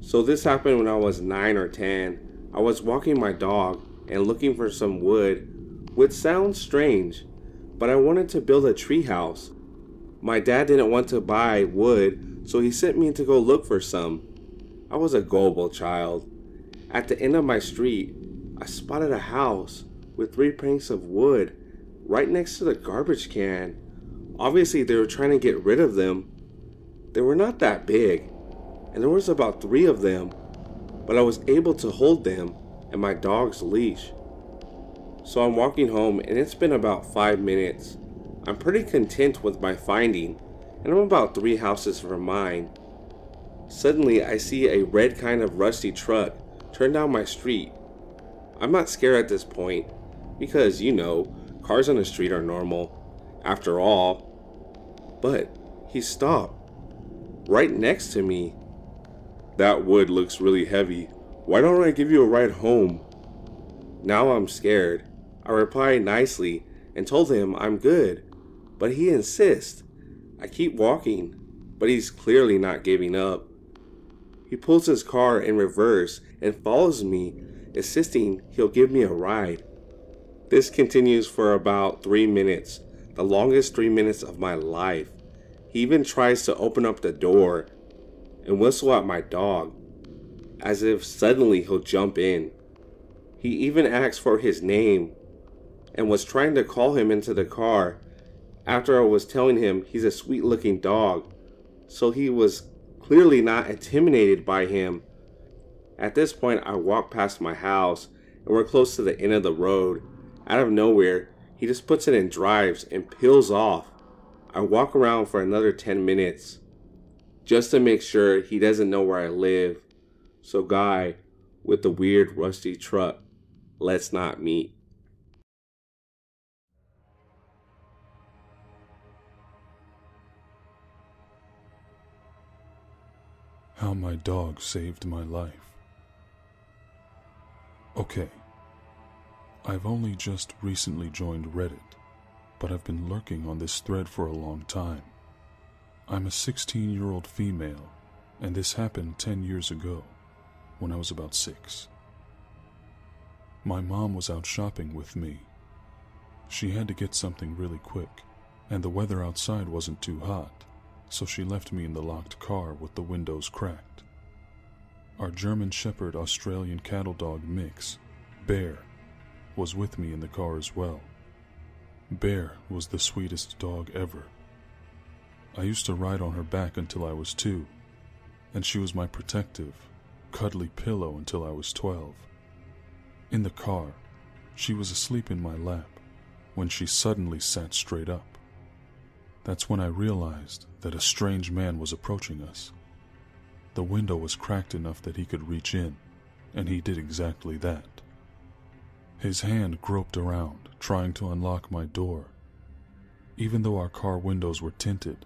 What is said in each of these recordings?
So this happened when I was 9 or 10. I was walking my dog and looking for some wood, which sounds strange, but I wanted to build a tree house. My dad didn't want to buy wood, so he sent me to go look for some. I was a gullible child. At the end of my street, I spotted a house with 3 planks of wood right next to the garbage can. Obviously, they were trying to get rid of them. They were not that big, and there was about 3 of them, but I was able to hold them in my dog's leash. So I'm walking home, and it's been about 5 minutes. I'm pretty content with my finding, and I'm about 3 houses from mine. Suddenly, I see a red kind of rusty truck turn down my street. I'm not scared at this point, because, cars on the street are normal, after all. But he stopped, right next to me. "That wood looks really heavy. Why don't I give you a ride home?" Now I'm scared. I replied nicely and told him I'm good, but he insists. I keep walking, but he's clearly not giving up. He pulls his car in reverse and follows me, insisting he'll give me a ride. This continues for about 3 minutes, the longest 3 minutes of my life. He even tries to open up the door and whistle at my dog, as if suddenly he'll jump in. He even asked for his name and was trying to call him into the car after I was telling him he's a sweet looking dog, so he was clearly not intimidated by him. At this point, I walk past my house and we're close to the end of the road. Out of nowhere, he just puts it in drives and peels off. I walk around for another 10 minutes just to make sure he doesn't know where I live. So guy with the weird rusty truck, let's not meet. How my dog saved my life. Okay, I've only just recently joined Reddit, but I've been lurking on this thread for a long time. I'm a 16-year-old female, and this happened 10 years ago, when I was about 6. My mom was out shopping with me. She had to get something really quick, and the weather outside wasn't too hot, so she left me in the locked car with the windows cracked. Our German Shepherd Australian cattle dog mix, Bear, was with me in the car as well. Bear was the sweetest dog ever. I used to ride on her back until I was 2, and she was my protective, cuddly pillow until I was 12. In the car, she was asleep in my lap when she suddenly sat straight up. That's when I realized that a strange man was approaching us. The window was cracked enough that he could reach in, and he did exactly that. His hand groped around, trying to unlock my door. Even though our car windows were tinted,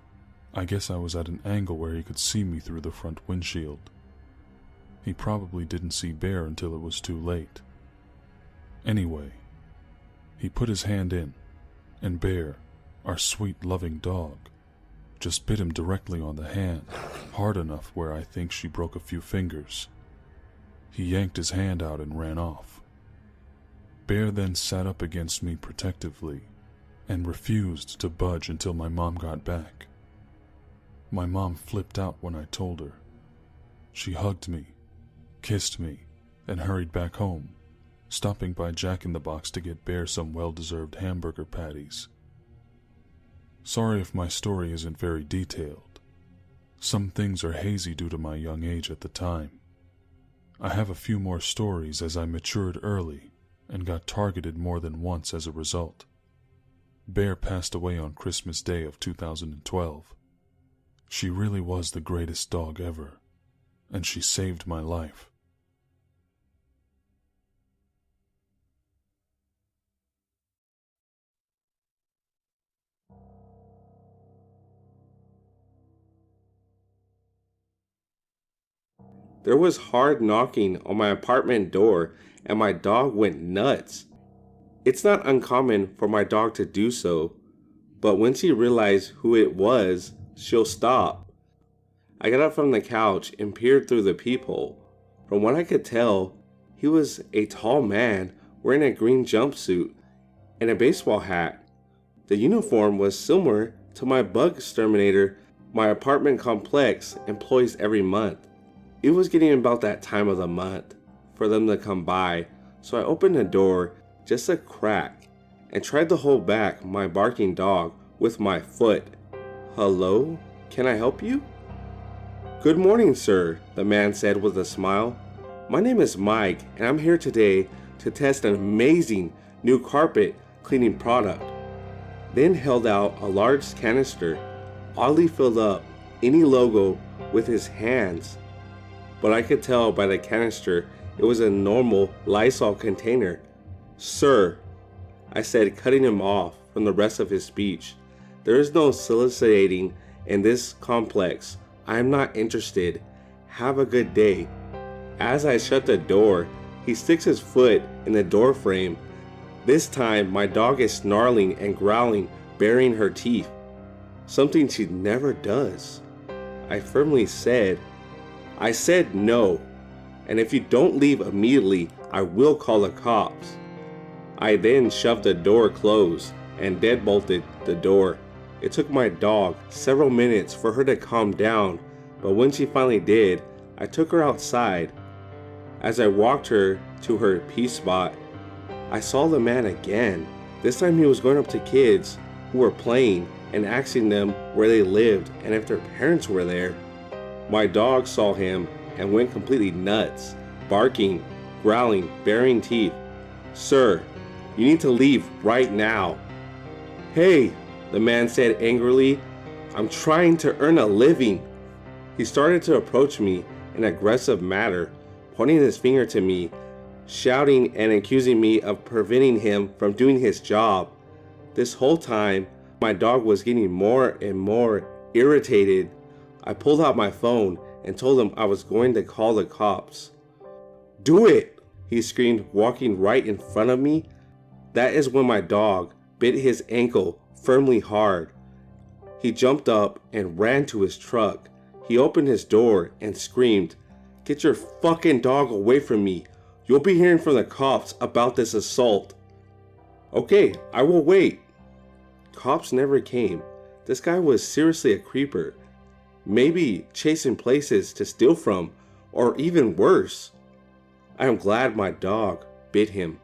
I guess I was at an angle where he could see me through the front windshield. He probably didn't see Bear until it was too late. Anyway, he put his hand in, and Bear, our sweet, loving dog, just bit him directly on the hand, hard enough where I think she broke a few fingers. He yanked his hand out and ran off. Bear then sat up against me protectively and refused to budge until my mom got back. My mom flipped out when I told her. She hugged me, kissed me, and hurried back home, stopping by Jack in the Box to get Bear some well-deserved hamburger patties. Sorry if my story isn't very detailed. Some things are hazy due to my young age at the time. I have a few more stories as I matured early and got targeted more than once as a result. Bear passed away on Christmas Day of 2012. She really was the greatest dog ever, and she saved my life. There was hard knocking on my apartment door and my dog went nuts. It's not uncommon for my dog to do so, but when she realizes who it was, she'll stop. I got up from the couch and peered through the peephole. From what I could tell, he was a tall man wearing a green jumpsuit and a baseball hat. The uniform was similar to my bug exterminator my apartment complex employs every month. It was getting about that time of the month for them to come by, so I opened the door just a crack and tried to hold back my barking dog with my foot. "Hello? Can I help you?" "Good morning, sir," the man said with a smile. "My name is Mike, and I'm here today to test an amazing new carpet cleaning product." Then held out a large canister, oddly filled up any logo with his hands. But I could tell by the canister it was a normal Lysol container. "Sir," I said, cutting him off from the rest of his speech, "there is no soliciting in this complex. I am not interested. Have a good day." As I shut the door, he sticks his foot in the door frame. This time, my dog is snarling and growling, baring her teeth. Something she never does. I firmly said, "I said no, and if you don't leave immediately, I will call the cops." I then shoved the door closed and deadbolted the door. It took my dog several minutes for her to calm down, but when she finally did, I took her outside. As I walked her to her pee spot, I saw the man again. This time he was going up to kids who were playing and asking them where they lived and if their parents were there. My dog saw him and went completely nuts, barking, growling, baring teeth. "Sir, you need to leave right now." "Hey," the man said angrily, "I'm trying to earn a living." He started to approach me in an aggressive manner, pointing his finger to me, shouting and accusing me of preventing him from doing his job. This whole time, my dog was getting more and more irritated. I pulled out my phone and told him I was going to call the cops. "Do it!" he screamed, walking right in front of me. That is when my dog bit his ankle firmly hard. He jumped up and ran to his truck. He opened his door and screamed, "Get your fucking dog away from me. You'll be hearing from the cops about this assault." "Okay, I will wait." Cops never came. This guy was seriously a creeper. Maybe chasing places to steal from, or even worse. I am glad my dog bit him.